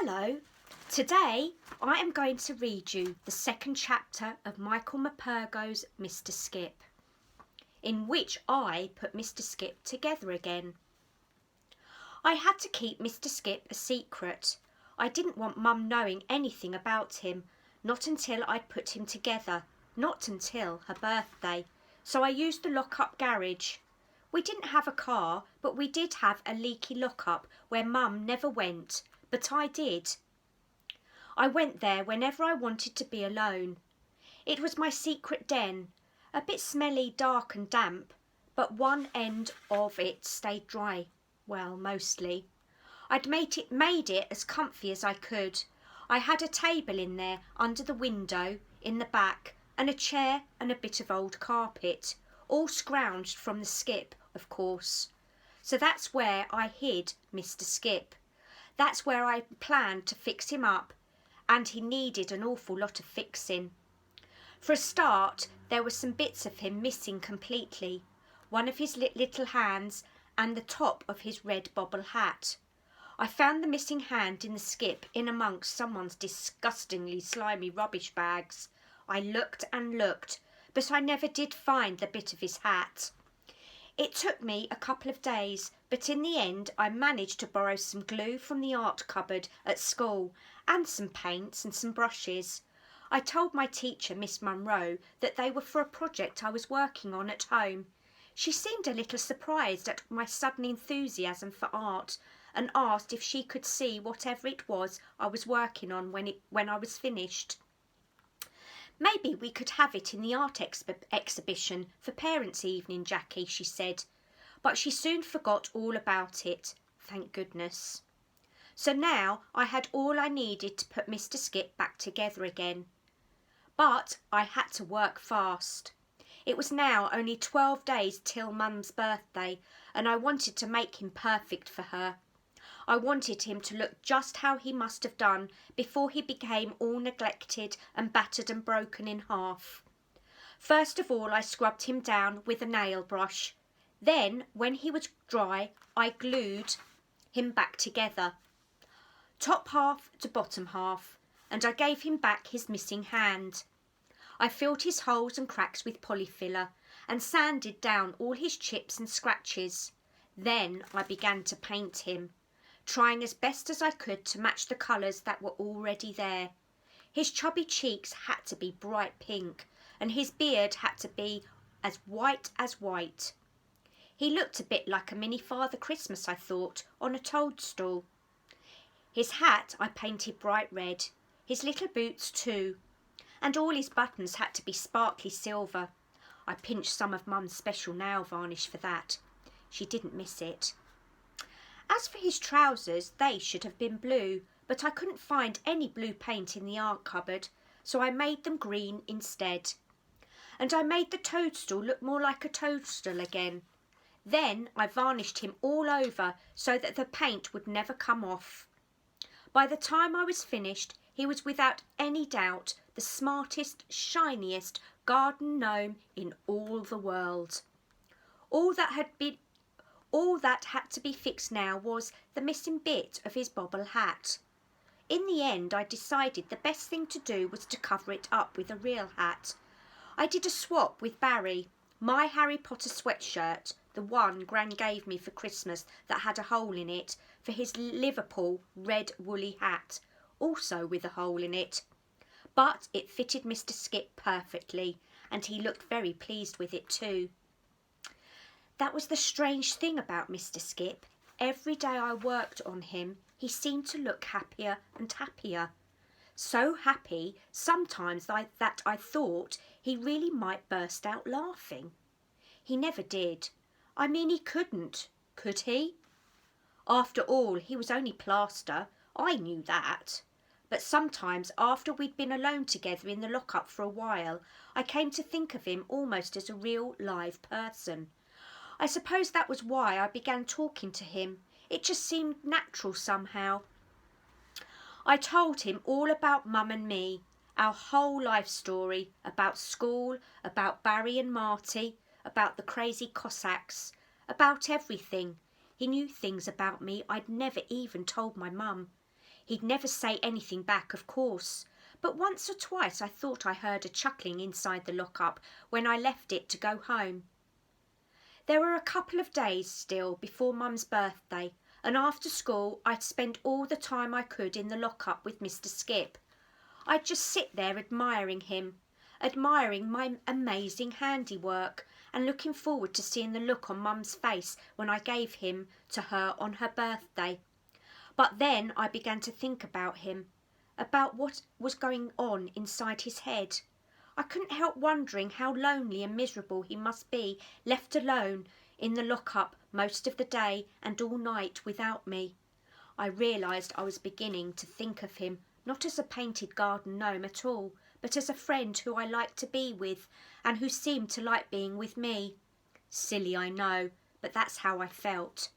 Hello, today I am going to read you the second chapter of Michael Morpurgo's Mr Skip, in which I put Mr Skip together again. I had to keep Mr Skip a secret. I didn't want Mum knowing anything about him, not until I'd put him together, not until her birthday, so I used the lock-up garage. We didn't have a car, but we did have a leaky lock-up where Mum never went, but I did. I went there whenever I wanted to be alone. It was my secret den, a bit smelly, dark and damp, but one end of it stayed dry. Well, mostly. I'd made it as comfy as I could. I had a table in there under the window in the back, and a chair and a bit of old carpet, all scrounged from the Skip, of course. So that's where I hid Mr Skip. That's where I planned to fix him up, and he needed an awful lot of fixing. For a start, there were some bits of him missing completely. One of his little hands and the top of his red bobble hat. I found the missing hand in the Skip in amongst someone's disgustingly slimy rubbish bags. I looked and looked, but I never did find the bit of his hat. It took me a couple of days, but in the end I managed to borrow some glue from the art cupboard at school and some paints and some brushes. I told my teacher, Miss Munro, that they were for a project I was working on at home. She seemed a little surprised at my sudden enthusiasm for art and asked if she could see whatever it was I was working on when I was finished. "Maybe we could have it in the art exhibition for Parents' Evening, Jackie," she said. But she soon forgot all about it, thank goodness. So now I had all I needed to put Mr Skip back together again. But I had to work fast. It was now only 12 days till Mum's birthday, and I wanted to make him perfect for her. I wanted him to look just how he must have done before he became all neglected and battered and broken in half. First of all, I scrubbed him down with a nail brush. Then, when he was dry, I glued him back together, top half to bottom half, and I gave him back his missing hand. I filled his holes and cracks with polyfiller and sanded down all his chips and scratches. Then I began to paint him, trying as best as I could to match the colours that were already there. His chubby cheeks had to be bright pink, and his beard had to be as white as white. He looked a bit like a mini Father Christmas, I thought, on a toadstool. His hat I painted bright red, his little boots too, and all his buttons had to be sparkly silver. I pinched some of Mum's special nail varnish for that. She didn't miss it. As for his trousers, they should have been blue, but I couldn't find any blue paint in the art cupboard, so I made them green instead. And I made the toadstool look more like a toadstool again. Then I varnished him all over so that the paint would never come off. By the time I was finished, he was without any doubt the smartest, shiniest garden gnome in all the world. All that had to be fixed now was the missing bit of his bobble hat. In the end, I decided the best thing to do was to cover it up with a real hat. I did a swap with Barry, my Harry Potter sweatshirt, the one Gran gave me for Christmas that had a hole in it, for his Liverpool red woolly hat, also with a hole in it. But it fitted Mr Skip perfectly, and he looked very pleased with it too. That was the strange thing about Mr Skip. Every day I worked on him, he seemed to look happier and happier. So happy sometimes that I thought he really might burst out laughing. He never did. I mean, he couldn't, could he? After all, he was only plaster. I knew that. But sometimes, after we'd been alone together in the lock-up for a while, I came to think of him almost as a real live person. I suppose that was why I began talking to him. It just seemed natural somehow. I told him all about Mum and me, our whole life story, about school, about Barry and Marty, about the crazy Cossacks, about everything. He knew things about me I'd never even told my mum. He'd never say anything back, of course, but once or twice I thought I heard a chuckling inside the lock-up when I left it to go home. There were a couple of days still before Mum's birthday, and after school I'd spend all the time I could in the lock-up with Mr Skip. I'd just sit there admiring him, admiring my amazing handiwork, and looking forward to seeing the look on Mum's face when I gave him to her on her birthday. But then I began to think about him, about what was going on inside his head. I couldn't help wondering how lonely and miserable he must be, left alone in the lock-up most of the day and all night without me. I realised I was beginning to think of him not as a painted garden gnome at all, but as a friend who I liked to be with and who seemed to like being with me. Silly, I know, but that's how I felt.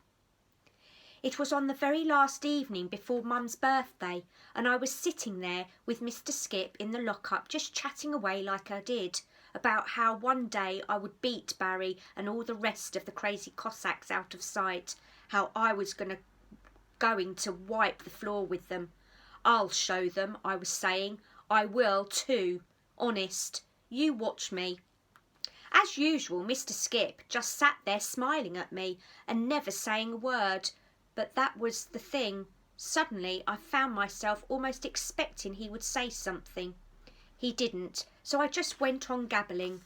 It was on the very last evening before Mum's birthday, and I was sitting there with Mr Skip in the lock-up just chatting away like I did, about how one day I would beat Barry and all the rest of the crazy Cossacks out of sight, how I was going to wipe the floor with them. I'll show them, I was saying. I will too. Honest. You watch me. As usual, Mr Skip just sat there smiling at me and never saying a word. But that was the thing. Suddenly I found myself almost expecting he would say something. He didn't, so I just went on gabbling.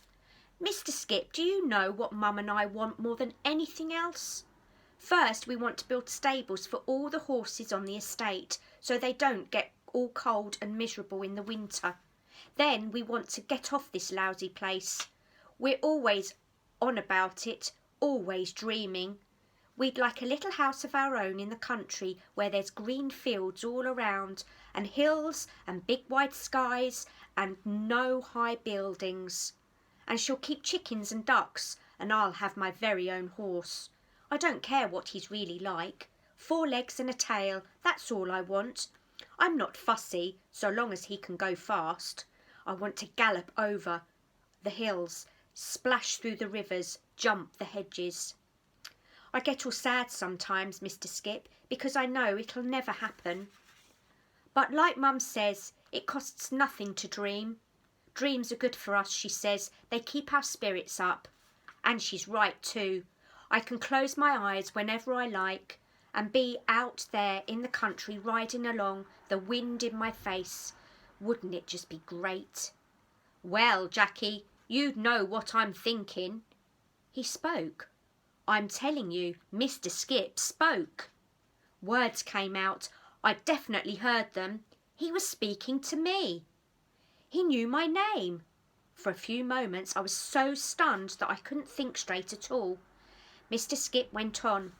Mr Skip, do you know what Mum and I want more than anything else? First, we want to build stables for all the horses on the estate, so they don't get all cold and miserable in the winter. Then we want to get off this lousy place. We're always on about it, always dreaming. We'd like a little house of our own in the country where there's green fields all around and hills and big wide skies and no high buildings. And she'll keep chickens and ducks and I'll have my very own horse. I don't care what he's really like. 4 legs and a tail, that's all I want. I'm not fussy so long as he can go fast. I want to gallop over the hills, splash through the rivers, jump the hedges. I get all sad sometimes, Mr Skip, because I know it'll never happen. But like Mum says, it costs nothing to dream. Dreams are good for us, she says. They keep our spirits up. And she's right too. I can close my eyes whenever I like and be out there in the country riding along, the wind in my face. Wouldn't it just be great? Well, Jackie, you'd know what I'm thinking. He spoke. I'm telling you, Mr Skip spoke. Words came out. I definitely heard them. He was speaking to me. He knew my name. For a few moments I was so stunned that I couldn't think straight at all. Mr Skip went on.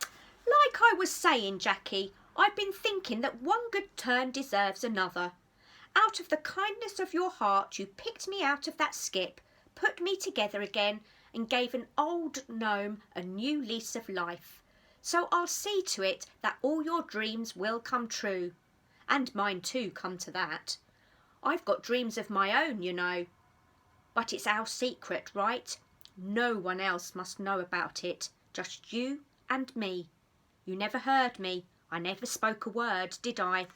Like I was saying, Jackie, I've been thinking that one good turn deserves another. Out of the kindness of your heart you picked me out of that skip, put me together again and gave an old gnome a new lease of life. So I'll see to it that all your dreams will come true. And mine too, come to that. I've got dreams of my own, you know. But it's our secret, right? No one else must know about it, just you and me. You never heard me. I never spoke a word, did I?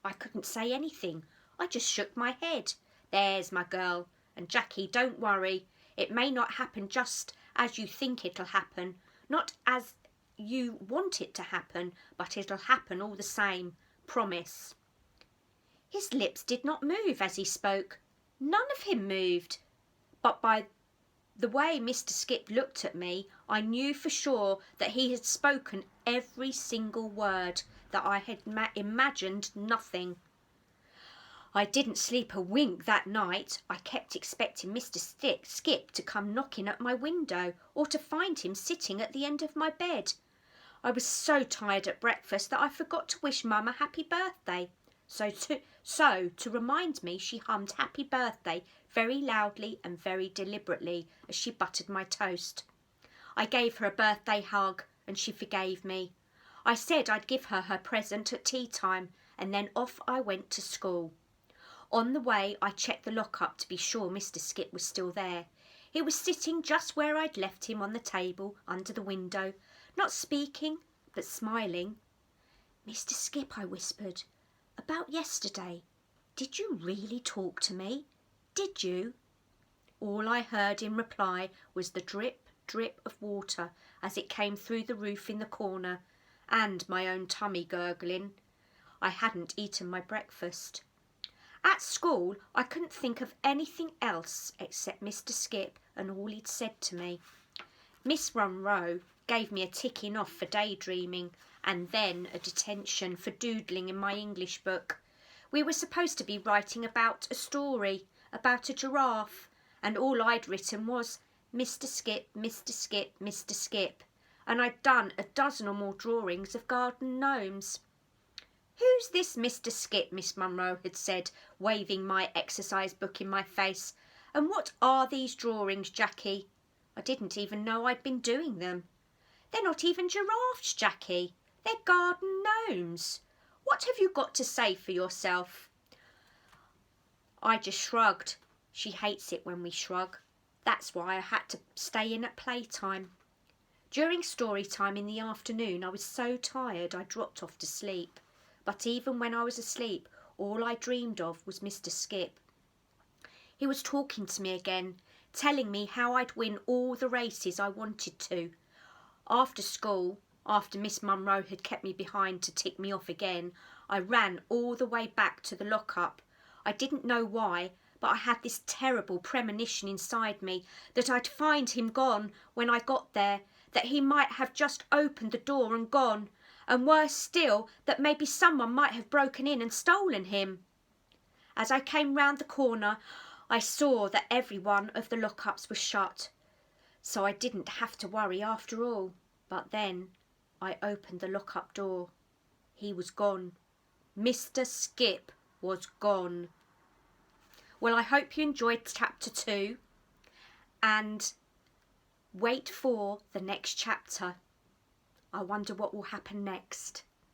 I couldn't say anything. I just shook my head. There's my girl. And Jackie, don't worry. It may not happen just as you think it'll happen, not as you want it to happen, but it'll happen all the same. Promise. His lips did not move as he spoke. None of him moved. But by the way Mr Skip looked at me, I knew for sure that he had spoken every single word, that I had imagined nothing. I didn't sleep a wink that night. I kept expecting Mr Skip to come knocking at my window or to find him sitting at the end of my bed. I was so tired at breakfast that I forgot to wish Mum a happy birthday. So to remind me, she hummed happy birthday very loudly and very deliberately as she buttered my toast. I gave her a birthday hug and she forgave me. I said I'd give her her present at tea time and then off I went to school. On the way I checked the lock-up to be sure Mr Skip was still there. He was sitting just where I'd left him on the table under the window, not speaking but smiling. Mr. Skip, I whispered, about yesterday. Did you really talk to me? Did you? All I heard in reply was the drip, drip of water as it came through the roof in the corner, and my own tummy gurgling. I hadn't eaten my breakfast. At school I couldn't think of anything else except Mr. Skip and all he'd said to me. Miss Munro gave me a ticking off for daydreaming, and then a detention for doodling in my English book. We were supposed to be writing about a story, about a giraffe, and all I'd written was Mr. Skip, Mr. Skip, Mr. Skip, and I'd done a dozen or more drawings of garden gnomes. "Who's this Mr. Skip?" Miss Munro had said, waving my exercise book in my face. "And what are these drawings, Jackie?" I didn't even know I'd been doing them. "They're not even giraffes, Jackie. They're garden gnomes. What have you got to say for yourself?" I just shrugged. She hates it when we shrug. That's why I had to stay in at playtime. During story time in the afternoon I was so tired I dropped off to sleep. But even when I was asleep, all I dreamed of was Mr. Skip. He was talking to me again, telling me how I'd win all the races I wanted to. After school, after Miss Munro had kept me behind to tick me off again, I ran all the way back to the lock-up. I didn't know why, but I had this terrible premonition inside me that I'd find him gone when I got there, that he might have just opened the door and gone, and worse still, that maybe someone might have broken in and stolen him. As I came round the corner, I saw that every one of the lock-ups was shut, so I didn't have to worry after all. But then I opened the lock-up door. He was gone. Mr. Skip was gone. Well, I hope you enjoyed chapter 2, and wait for the next chapter. I wonder what will happen next.